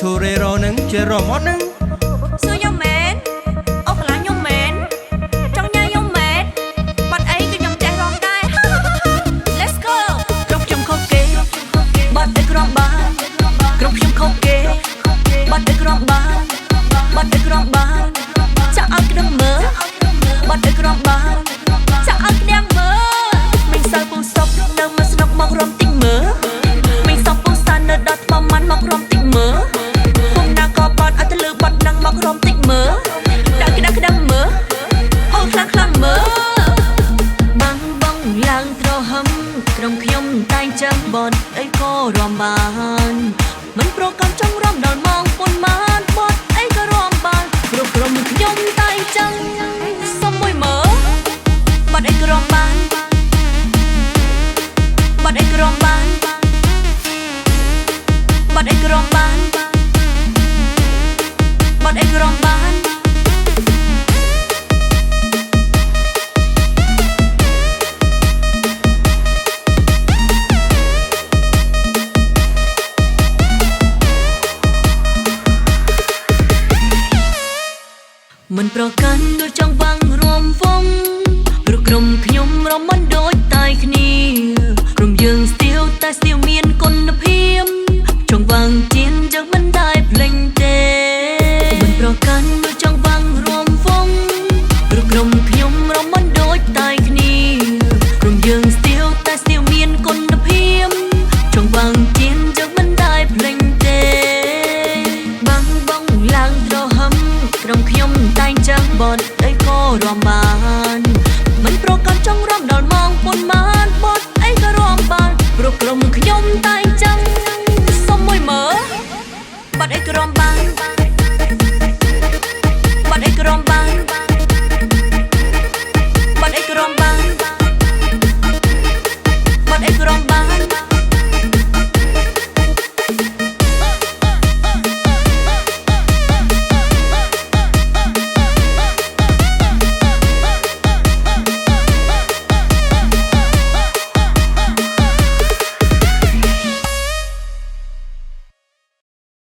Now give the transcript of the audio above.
ឈូរេរនឹងជារមត់នឹងសួរខ្ញុំមែនអូកន្លះខ្ញុំមែនចង់ញ៉ាំខ្ញុំមែនបាត់អីគឺខ្ញុំចេះរំដែរ Let's go គ្រប់ខ្ញុំខុសគេបាត់អីក្រំបានគ្រប់ខ្ញុំខុសគេបាត់អីក្រំបានបាត់អីក្រំបានចាក់ឲ្យក្តឹងមើលបាត់អីក្រំបានចាក់ឲ្យក្តឹងមើលមិនសើពូសុកនៅមកស្នុកមករំតិចមើលមិនសោះពូសាននៅដល់ថ្មម៉ាន់មករំតិចមើលពុំណាក៏បាត់ឲ្យទៅលើបាត់នឹងមករំតិចមើលដាក់ក្តឹងមើលអូខ្លាំងមើលបាំងបងឡើងត្រហឹមក្រុមខ្ញុំតែងចាំបត់អីក៏រំបានមិនប្រកាន់ចង់រំដល់ម៉ោងប៉ុន្មានបត់អីក៏រំបានគ្រប់ក្រុមខ្ញុំតែងចាំសុំមួយមើលបាត់អីក៏រំបានបាត់អីក៏រំបានបាត់អីក៏រំបានបាត់អីក៏រំបានមិនប្រកាន់ដូចចង់វាំងរួមវងព្រោះក្រុមខ្ញុំរំមិនដូចតែគ្នាក្រុមយើងស្ទៀវតែស្ទៀវមាន